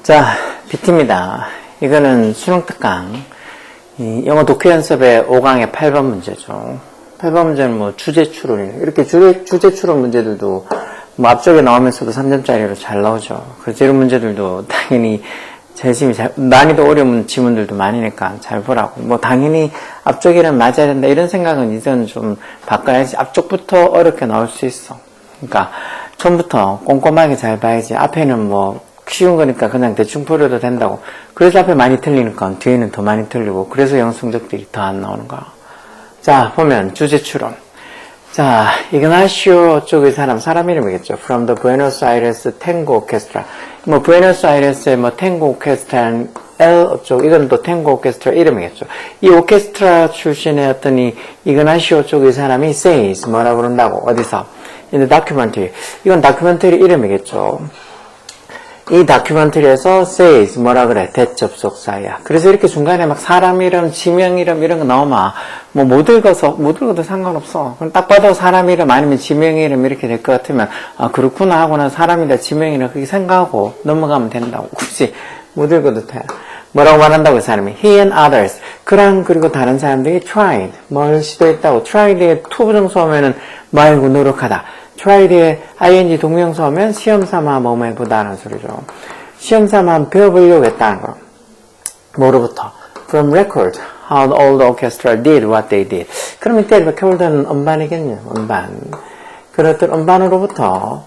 자, BT입니다. 이거는 수능 특강. 영어 독해 연습의 5강의 8번 문제죠. 8번 문제는 뭐 주제 추론, 이렇게 주제 추론 문제들도 뭐 앞쪽에 나오면서도 3점짜리로 잘 나오죠. 그래서 이런 문제들도 당연히 재심이 난이도 어려운 지문들도 많으니까 잘 보라고. 뭐 당연히 앞쪽에는 맞아야 된다 이런 생각은 이제는 좀 바꿔야지. 앞쪽부터 어렵게 나올 수 있어. 그러니까 처음부터 꼼꼼하게 잘 봐야지. 앞에는 뭐 쉬운 거니까 그냥 대충 풀어도 된다고. 그래서 앞에 많이 틀리니까 뒤에는 더 많이 틀리고, 그래서 영어 성적들이 더 안 나오는 거야. 자, 보면 주제 추론. 자, 이그나시오 쪽의 사람 이름이겠죠. From the Buenos Aires Tango Orchestra. 뭐 부에노스 아이레스의 뭐 탱고 오케스트라는 L 쪽, 이건 또 탱고 오케스트라 이름이겠죠. 이 오케스트라 출신의 어떤 이 이그나시오 쪽의 사람이 says 뭐라 그런다고. 어디서? In the documentary. 이건 다큐멘터리 이름이겠죠. 이 다큐멘터리에서 says 뭐라 그래? 대접속사야. 그래서 이렇게 중간에 막 사람 이름, 지명 이름 이런 거 나오면 뭐 못 읽어도 상관없어. 그럼 딱 봐도 사람 이름 아니면 지명 이름 이렇게 될 것 같으면 아 그렇구나 하고는 사람이다 지명이다 그렇게 생각하고 넘어가면 된다고. 굳이 못 읽어도 돼. 뭐라고 말한다고 이 사람이? He and others. 그랑 그리고 다른 사람들이 tried. 뭘 시도했다고. tried에 to 부정수 하면은 말고 노력하다. tried에 ing 동명사 하면 시험삼아 뭐뭐 해보다는 소리죠. 시험삼아 배워보려고 했다는 거. 뭐로부터? From record, how the old orchestra did what they did. 그럼 이때 recor드는 음반이겠네요. 음반. 그렇던 음반으로부터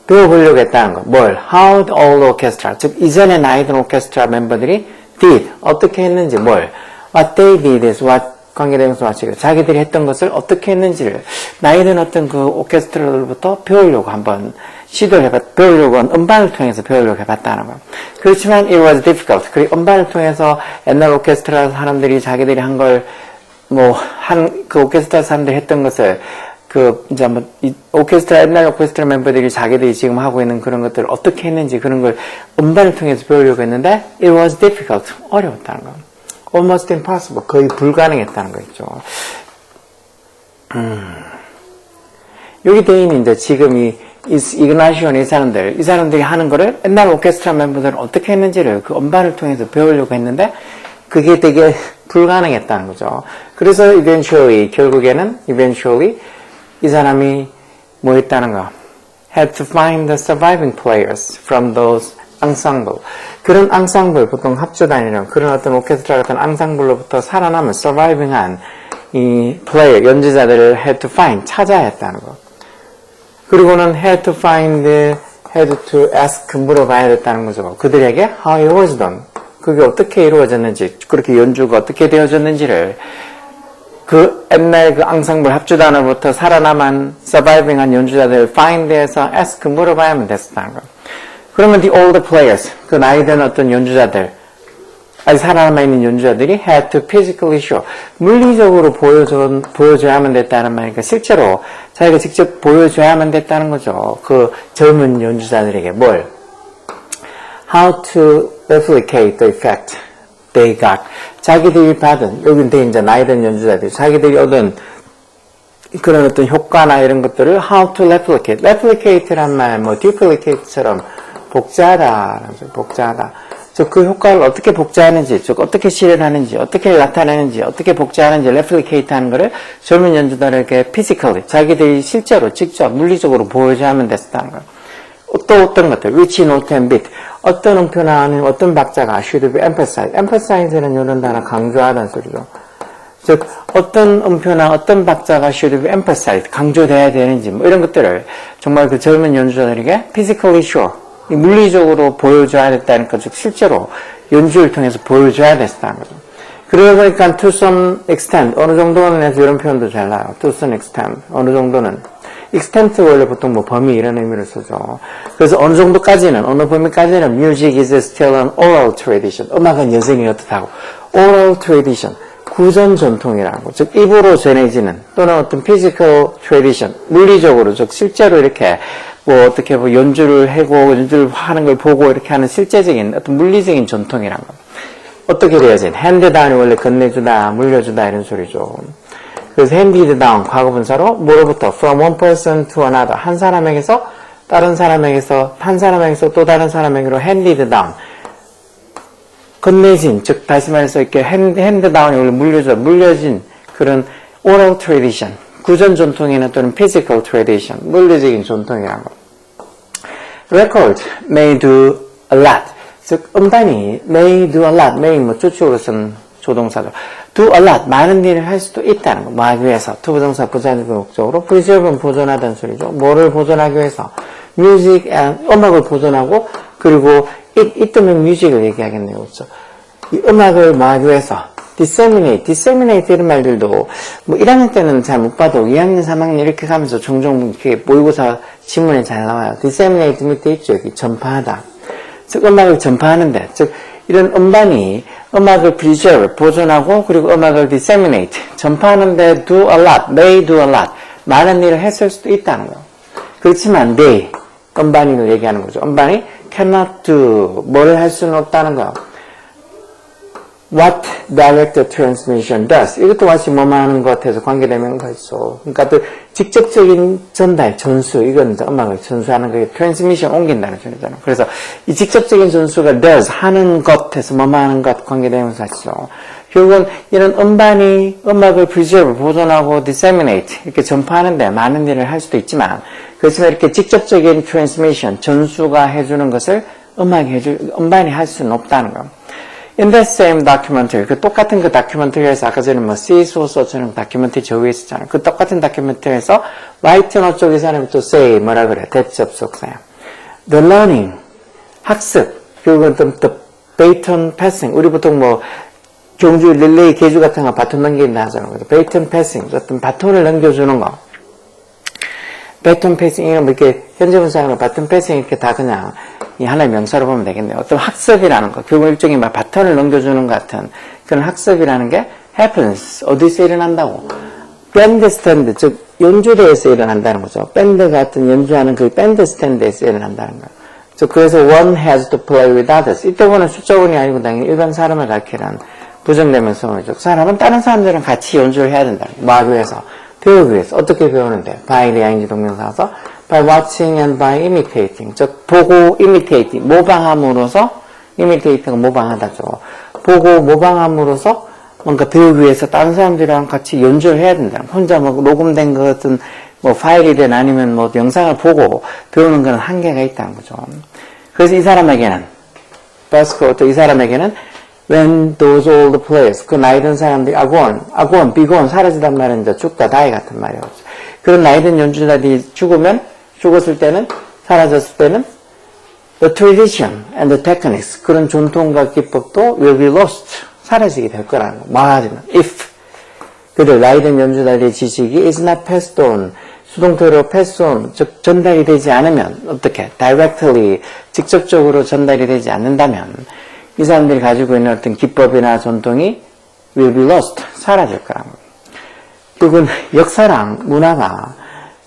배워보려고 했다는 거. 뭘? How the old orchestra. 즉 이전에 나이든 오케스트라 멤버들이 did. 어떻게 했는지 뭘? What they did is what 관계대명사 맞추기로 자기들이 했던 것을 어떻게 했는지를 나이든 어떤 그 오케스트라로부터 배우려고 한번 시도를 배우려고 음반을 통해서 배우려고 해봤다는 거. 그렇지만 it was difficult. 그리고 음반을 통해서 옛날 오케스트라 사람들이 자기들이 한 걸 그 오케스트라 사람들이 했던 것을 이제 한번 오케스트라 옛날 오케스트라 멤버들이 자기들이 지금 하고 있는 그런 것들을 어떻게 했는지 그런 걸 음반을 통해서 배우려고 했는데 it was difficult. 어려웠다는 거. almost impossible. 거의 불가능했다는 거 있죠. 여기 대인이 이제 지금 이그나시온 이 사람들이 하는 거를 옛날 오케스트라 멤버들은 어떻게 했는지를 그 음반을 통해서 배우려고 했는데 그게 되게 불가능했다는 거죠. 그래서 결국에는 이 사람이 뭐 했다는 거. had to find the surviving players from those ensemble. 그런 ensemble, 보통 합주단이랑 그런 어떤 오케스트라 같은 ensemble로부터 살아남은 surviving한 이 player, 연주자들을 had to find, 찾아야 했다는 거. 그리고는 had to find, had to ask, 물어봐야 됐다는 거죠. 그들에게 how it was done. 그게 어떻게 이루어졌는지, 그렇게 연주가 어떻게 되어졌는지를 그 옛날 그 앙상블 합주단으로부터 살아남은 surviving한 연주자들을 find에서 ask, 물어봐야만 됐었다는 거. 그러면 the older players, 그 나이 든 어떤 연주자들, 아직 살아남아있는 연주자들이 had to physically show, 물리적으로 보여줘야만 됐다는 말이니까 실제로 자기가 직접 보여줘야만 됐다는 거죠. 그 젊은 연주자들에게 뭘? How to replicate the effect they got. 자기들이 받은, 여기 이제 나이 든 연주자들, 자기들이 얻은 그런 어떤 효과나 이런 것들을 how to replicate. replicate란 말, duplicate처럼 복제하다. 즉, 그 효과를 어떻게 복제하는지, 즉, 어떻게 실현하는지, 어떻게 나타내는지, 어떻게 복제하는지, replicate 하는 거를 젊은 연주자들에게 physically, 자기들이 실제로, 직접, 물리적으로 보여줘야만 됐었다는 거예요. 또 어떤 것들, which note and beat. 어떤 음표나 아니면 어떤 박자가 should be emphasized. emphasize는 이런 단어 강조하다는 소리죠. 즉, 어떤 음표나 어떤 박자가 should be emphasized. 강조돼야 되는지, 뭐 이런 것들을 정말 그 젊은 연주자들에게 physically show. 물리적으로 보여줘야 됐다니까, 즉 실제로 연주를 통해서 보여줘야 됐다는 거죠. 그러다 보니까 to some extent, 어느 정도는 해서 이런 표현도 잘 나와요. to some extent, 어느 정도는. extent 원래 보통 뭐 범위 이런 의미를 쓰죠. 그래서 어느 정도까지는, 어느 범위까지는 music is still an oral tradition. 음악은 여전히 어떻다고? oral tradition. 구전 전통이라고. 즉 입으로 전해지는 또는 어떤 physical tradition. 물리적으로, 즉 실제로 이렇게 뭐 어떻게 뭐 연주를 하고 연주를 하는 걸 보고 이렇게 하는 실제적인 어떤 물리적인 전통이란 거. 어떻게 되어진? handdown이 원래 건네주다, 물려주다 이런 소리죠. 그래서 handed down 과거분사로 뭐로부터 from one person to another 한 사람에게서 다른 사람에게서 한 사람에게서 또 다른 사람에게로 handed down 건네진 즉 다시 말해서 이렇게 hand down이 물려진 그런 oral tradition 구전 전통이나 또는 physical tradition 물리적인 전통이라는 거. record may do a lot 즉 음반이 may do a lot may 뭐 주축으로 쓴 조동사죠. do a lot 많은 일을 할 수도 있다는 거. 뭐 하기 위해서 투부정사 부사적인 목적으로 preserve는 보존하다는 소리죠. 뭐를 보존하기 위해서 music 음악을 보존하고 그리고 이때면 music을 얘기하겠네요. 그렇죠? 이 음악을 뭐 하기 위해서 disseminate 이런 말들도 뭐 1학년 때는 잘 못 봐도 2학년 3학년 이렇게 가면서 종종 이렇게 모의고사 지문에 잘 나와요. disseminate 밑에 있죠. 여기 전파하다. 즉 음악을 전파하는데 즉 이런 음반이 음악을 preserve 보존하고 그리고 음악을 disseminate 전파하는데 do a lot, may do a lot 많은 일을 했을 수도 있다는 거예요. 그렇지만 they 음반이를 얘기하는 거죠. 음반이 cannot do 뭐를 할 수는 없다는 거예요. What direct transmission does 이것도 같이 뭐만 하는 것 같아서 관계되면가 있어. 그러니까 또 직접적인 전달, 전수 이건 이제 음악을 전수하는 거에 transmission 옮긴다는 소리잖아. 그래서 이 직접적인 전수가 does 하는 것에서 뭐만 하는 것 관계되면서 하죠. 결국은 이런 음반이 음악을 preserve 보존하고 disseminate 이렇게 전파하는데 많은 일을 할 수도 있지만 그렇지만 이렇게 직접적인 transmission 전수가 해주는 것을 음반이 할 수는 없다는 거예요. In that same documentary, 그 똑같은 그 다큐멘터리에서 아까 전에 뭐 See, So, So처럼 다큐멘터리 저 위에 있었잖아요. 그 똑같은 다큐멘터리에서 White는 어쩌기 사람이 또 say 뭐라 그래? 대접속사야. The learning, 학습, 그리고 the baton passing, 우리 보통 뭐 경주 릴레이 개주 같은 거 바톤 넘긴다 하잖아요. 그래서 baton passing, 어떤 바톤을 넘겨주는 거. baton passing, 이런 뭐 이렇게 현재분사하는 바톤 passing 이렇게 다 그냥 이 하나의 명사로 보면 되겠네요. 어떤 학습이라는 거, 결국 일종의 막 바톤을 넘겨주는 것 같은 그런 학습이라는 게 happens, 어디서 일어난다고? 밴드 스탠드, 즉 연주대에서 일어난다는 거죠. 밴드 같은 연주하는 그 밴드 스탠드에서 일어난다는 거예요. 즉 그래서 one has to play with others. 이때 보는 숫자원이 아니고 당연히 일반 사람을 가리키는 부정되면서 사람은 다른 사람들이랑 같이 연주를 해야 된다는 거예요. 뭐 하기 위해서? 배우기 위해서. 어떻게 배우는데? by the ing 동명사서 by watching and by imitating. 즉 보고 imitating, 모방함으로써 imitating은 모방하다죠. 보고 모방함으로써 뭔가 배우기 위해서 다른 사람들이랑 같이 연주를 해야 된다. 혼자 뭐 녹음된 것 같은 뭐 파일이든 아니면 뭐 영상을 보고 배우는 건 한계가 있다는 거죠. 그래서 이 사람에게는 바스코도 이 사람에게는 when those old players 그 나이 든 사람들이 are gone, be gone 사라지단 말은 이제 죽다 die 같은 말이에요. 그런 나이 든 연주자들이 죽었을 때는 사라졌을 때는 the tradition and the techniques 그런 전통과 기법도 will be lost 사라지게 될 거라는 거. 말하자면 if 그들 나이 든 연주자들의 지식이 is not passed on 수동태로 pass on 즉 전달이 되지 않으면 어떻게 directly 직접적으로 전달이 되지 않는다면 이 사람들이 가지고 있는 어떤 기법이나 전통이 will be lost 사라질 거라는 거. 그리고 역사랑 문화가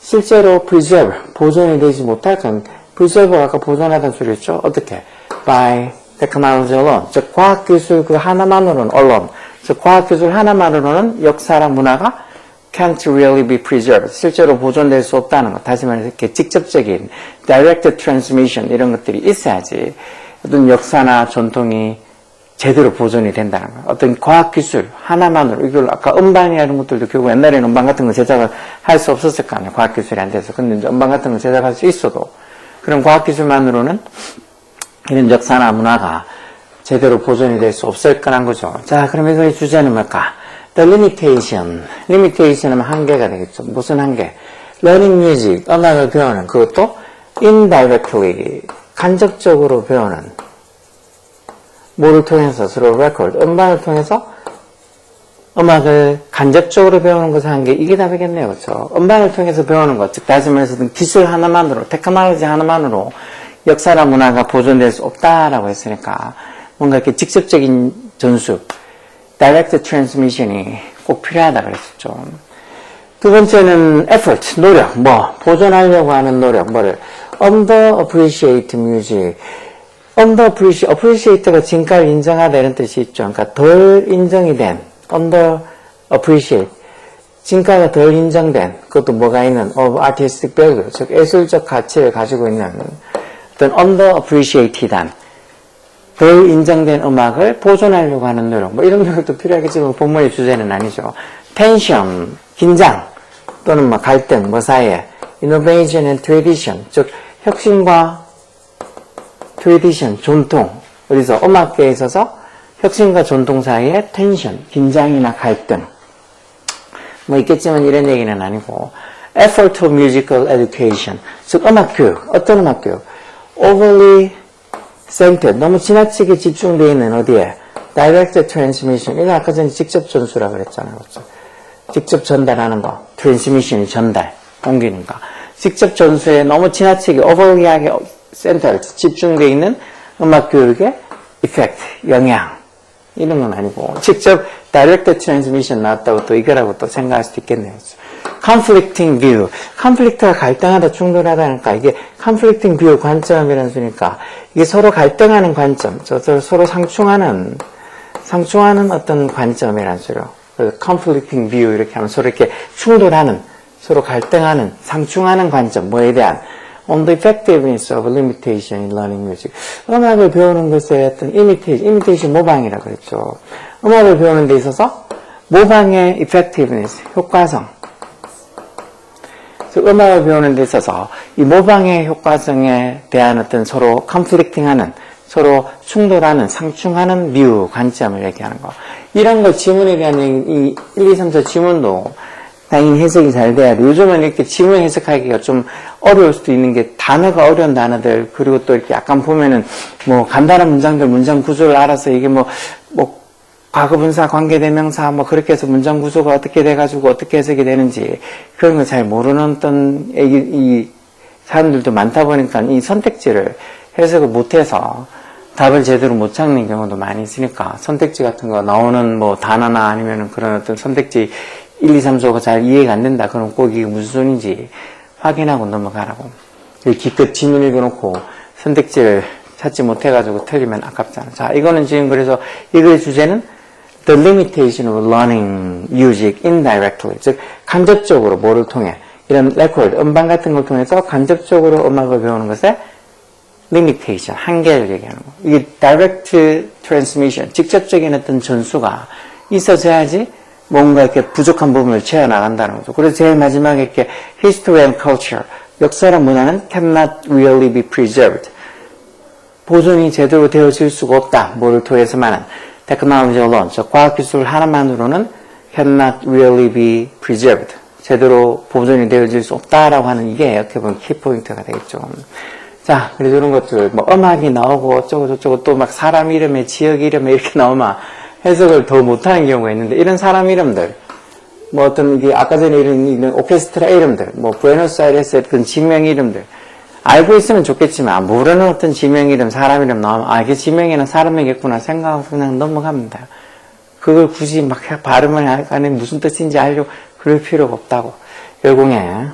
실제로 preserve, 보존이 되지 못할 건 preserve가 아까 보존하다는 소리였죠. 어떻게? by technology alone. 즉 과학기술 그 하나만으로는 alone. 즉 과학기술 하나만으로는 역사랑 문화가 can't really be preserved. 실제로 보존될 수 없다는 것. 다시 말해서 이렇게 직접적인 direct transmission 이런 것들이 있어야지 어떤 역사나 전통이 제대로 보존이 된다는 거예요. 어떤 과학기술 하나만으로, 이걸 아까 음반이나 이런 것들도 결국 옛날에는 음반 같은 거 제작을 할 수 없었을 거 아니에요. 과학기술이 안 돼서. 근데 이제 음반 같은 거 제작할 수 있어도, 그런 과학기술만으로는 이런 역사나 문화가 제대로 보존이 될 수 없을 거란 거죠. 자, 그럼 여기서의 주제는 뭘까? The limitation. limitation은 한계가 되겠죠. 무슨 한계? learning music, 음악을 배우는, 그것도 indirectly, 간접적으로 배우는, 뭐를 통해서 서로 record, 음반을 통해서 음악을 간접적으로 배우는 것의 한계, 이게 답이겠네요. 그렇죠? 음반을 통해서 배우는 것, 즉 다시 말해서 기술 하나만으로, 테크놀로지 하나만으로 역사나 문화가 보존될 수 없다라고 했으니까 뭔가 이렇게 직접적인 전수, direct transmission이 꼭 필요하다 그랬었죠. 두 번째는 effort, 노력, 보존하려고 하는 노력, 뭐를 underappreciate music. appreciate가 진가를 인정하다 이런 뜻이 있죠. 그러니까 덜 인정이 된, underappreciate. 진가가 덜 인정된, 그것도 뭐가 있는, of artistic value, 즉, 예술적 가치를 가지고 있는 어떤 underappreciated한, 덜 인정된 음악을 보존하려고 하는 노력, 뭐 이런 노력도 필요하겠지만 본문의 주제는 아니죠. 텐션, 긴장, 또는 뭐 갈등, 뭐 사이에, innovation and tradition, 즉, 혁신과 tradition, 전통, 그래서 음악계에 있어서 혁신과 전통 사이에 텐션, 긴장이나 갈등, 뭐 있겠지만 이런 얘기는 아니고 effort of musical education, 즉 음악 교육, 어떤 음악 교육? overly centered, 너무 지나치게 집중되어 있는 어디에? direct transmission, 이거 아까 전에 직접 전수라 그랬잖아요. 그렇죠? 직접 전달하는 거, transmission이 전달, 옮기는 거. 직접 전수에 너무 지나치게 overly하게 centered, 집중되어 있는 음악 교육의 effect, 영향, 이런 건 아니고 직접 direct transmission 나왔다고 또 이거라고 또 생각할 수도 있겠네요. conflicting view, conflict가 갈등하다, 충돌하다니까 이게 conflicting view 관점이라는 소리니까 이게 서로 갈등하는 관점, 서로 상충하는 어떤 관점이라는 소리요. 그래서 conflicting view 이렇게 하면 서로 이렇게 충돌하는, 서로 갈등하는, 상충하는 관점, 뭐에 대한 on the effectiveness of limitation in learning music. 음악을 배우는 것에 어떤 imitation 모방이라 그랬죠. 음악을 배우는 데 있어서 모방의 effectiveness, 효과성. 그래서 음악을 배우는 데 있어서 이 모방의 효과성에 대한 어떤 서로 conflicting하는, 서로 충돌하는, 상충하는 뷰, 관점을 얘기하는 거. 이런 거 지문에 대한 이 1, 2, 3, 4 지문도 당연히 해석이 잘 돼야 돼. 요즘은 이렇게 지문 해석하기가 좀 어려울 수도 있는 게 단어가 어려운 단어들, 그리고 또 이렇게 약간 보면은 뭐 간단한 문장들, 문장 구조를 알아서 이게 뭐 과거분사, 관계대명사 뭐 그렇게 해서 문장 구조가 어떻게 돼가지고 어떻게 해석이 되는지 그런 거 잘 모르는 어떤 이 사람들도 많다 보니까 이 선택지를 해석을 못해서 답을 제대로 못 찾는 경우도 많이 있으니까 선택지 같은 거 나오는 뭐 단어나 아니면은 그런 어떤 선택지 1, 2, 3, 4가 잘 이해가 안 된다. 그럼 꼭 이게 무슨 소리인지 확인하고 넘어가라고. 기껏 지문 읽어놓고 선택지를 찾지 못해가지고 틀리면 아깝잖아. 자, 이거는 지금 그래서 이거의 주제는 The limitation of learning music indirectly. 즉, 간접적으로 뭐를 통해 이런 레코드, 음반 같은 걸 통해서 간접적으로 음악을 배우는 것에 limitation, 한계를 얘기하는 거. 이게 direct transmission, 직접적인 어떤 전수가 있어져야지 뭔가 이렇게 부족한 부분을 채워나간다는 거죠. 그래서 제일 마지막에 이렇게 history and culture, 역사랑 문화는 cannot really be preserved. 보존이 제대로 되어질 수가 없다. 뭐를 통해서만은. technology alone, 저 과학기술 하나만으로는 cannot really be preserved. 제대로 보존이 되어질 수 없다라고 하는 이게 어떻게 보면 키포인트가 되겠죠. 자, 그래서 이런 것들, 뭐 음악이 나오고 어쩌고저쩌고 또 막 사람 이름에, 지역 이름에 이렇게 나오면 해석을 더 못하는 경우가 있는데, 이런 사람 이름들, 뭐 어떤, 이게 아까 전에 이런 오케스트라 이름들, 뭐 부에노스아이레스의 어떤 지명 이름들, 알고 있으면 좋겠지만, 모르는 어떤 지명 이름, 사람 이름 나오면, 아, 이게 지명이나 사람이겠구나 생각하고 그냥 넘어갑니다. 그걸 굳이 막 발음을 하니 무슨 뜻인지 알려고 그럴 필요가 없다고. 열공해.